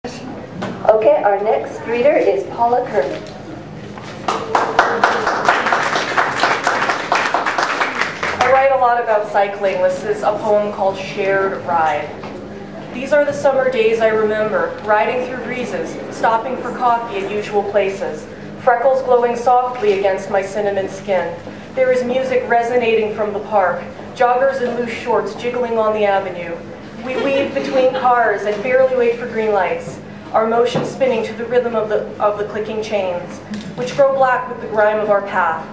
Okay, our next reader is Paula Kerman. I write a lot about cycling. This is a poem called Shared Ride. These are the summer days I remember, riding through breezes, stopping for coffee at usual places, freckles glowing softly against my cinnamon skin. There is music resonating from the park, joggers in loose shorts jiggling on the avenue. We weave between cars and barely wait for green lights, our motion spinning to the rhythm of the clicking chains, which grow black with the grime of our path,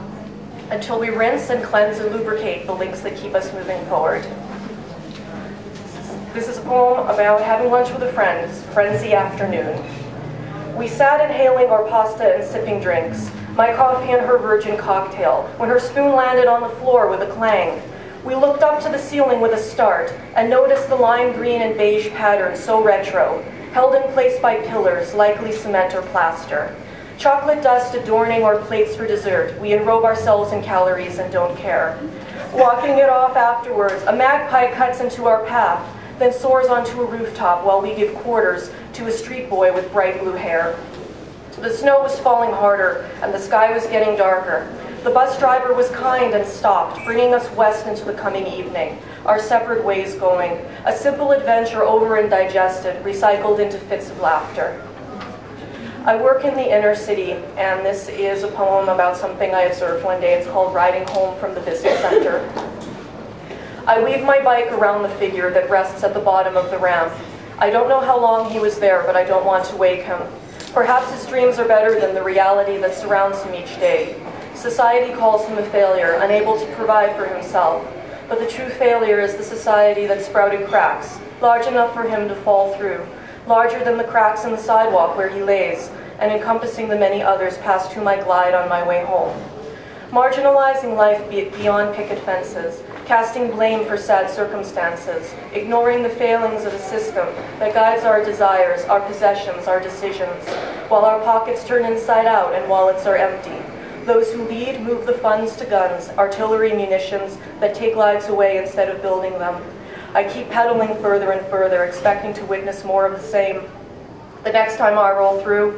until we rinse and cleanse and lubricate the links that keep us moving forward. This is a poem about having lunch with a friend, frenzy afternoon. We sat inhaling our pasta and sipping drinks, my coffee and her virgin cocktail, when her spoon landed on the floor with a clang. We looked up to the ceiling with a start and noticed the lime green and beige pattern so retro, held in place by pillars, likely cement or plaster. Chocolate dust adorning our plates for dessert. We enrobe ourselves in calories and don't care. Walking it off afterwards, a magpie cuts into our path, then soars onto a rooftop while we give quarters to a street boy with bright blue hair. The snow was falling harder and the sky was getting darker. The bus driver was kind and stopped, bringing us west into the coming evening, our separate ways going, a simple adventure over and digested, recycled into fits of laughter. I work in the inner city, and this is a poem about something I observed one day. It's called Riding Home from the Business Center. I weave my bike around the figure that rests at the bottom of the ramp. I don't know how long he was there, but I don't want to wake him. Perhaps his dreams are better than the reality that surrounds him each day. Society calls him a failure, unable to provide for himself. But the true failure is the society that sprouted cracks, large enough for him to fall through, larger than the cracks in the sidewalk where he lays, and encompassing the many others past whom I glide on my way home. Marginalizing life beyond picket fences, casting blame for sad circumstances, ignoring the failings of a system that guides our desires, our possessions, our decisions, while our pockets turn inside out and wallets are empty. Those who lead move the funds to guns, artillery munitions that take lives away instead of building them. I keep pedaling further and further, expecting to witness more of the same. The next time I roll through,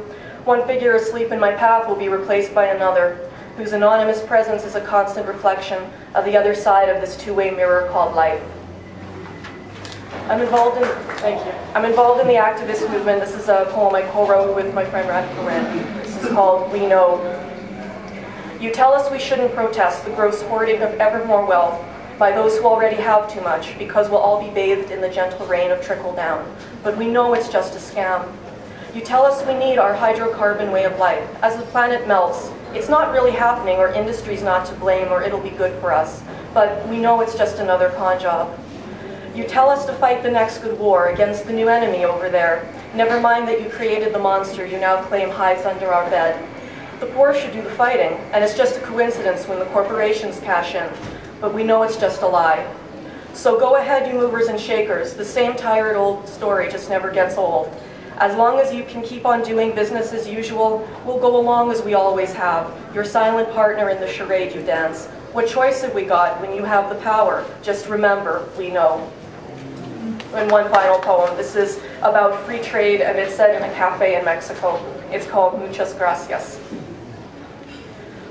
one figure asleep in my path will be replaced by another, whose anonymous presence is a constant reflection of the other side of this two-way mirror called life. I'm involved in the activist movement. This is a poem I co-wrote with my friend Radhika Randy. This is called We Know. You tell us we shouldn't protest the gross hoarding of ever more wealth by those who already have too much, because we'll all be bathed in the gentle rain of trickle down. But we know it's just a scam. You tell us we need our hydrocarbon way of life. As the planet melts, it's not really happening, or industry's not to blame, or it'll be good for us. But we know it's just another con job. You tell us to fight the next good war against the new enemy over there. Never mind that you created the monster you now claim hides under our bed. The poor should do the fighting, and it's just a coincidence when the corporations cash in. But we know it's just a lie. So go ahead, you movers and shakers. The same tired old story just never gets old. As long as you can keep on doing business as usual, we'll go along as we always have, your silent partner in the charade you dance. What choice have we got when you have the power? Just remember, we know. And one final poem. This is about free trade, and it's set in a cafe in Mexico. It's called Muchas Gracias.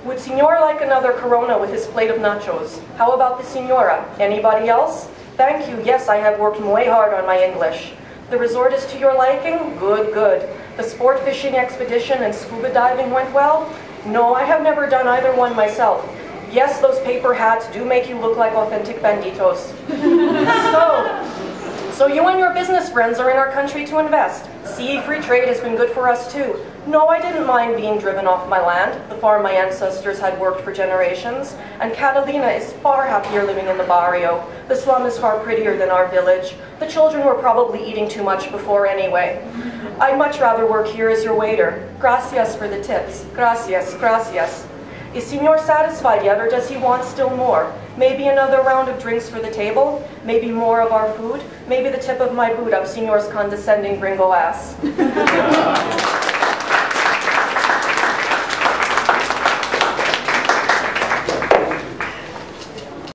Would Señor like another Corona with his plate of nachos? How about the Señora? Anybody else? Thank you. Yes, I have worked way hard on my English. The resort is to your liking? Good, good. The sport fishing expedition and scuba diving went well? No, I have never done either one myself. Yes, those paper hats do make you look like authentic banditos. So you and your business friends are in our country to invest. See, free trade has been good for us too. No, I didn't mind being driven off my land, the farm my ancestors had worked for generations. And Catalina is far happier living in the barrio. The slum is far prettier than our village. The children were probably eating too much before anyway. I'd much rather work here as your waiter. Gracias for the tips. Gracias, gracias. Is Señor satisfied yet, or does he want still more? Maybe another round of drinks for the table? Maybe more of our food? Maybe the tip of my boot up Señor's condescending gringo ass?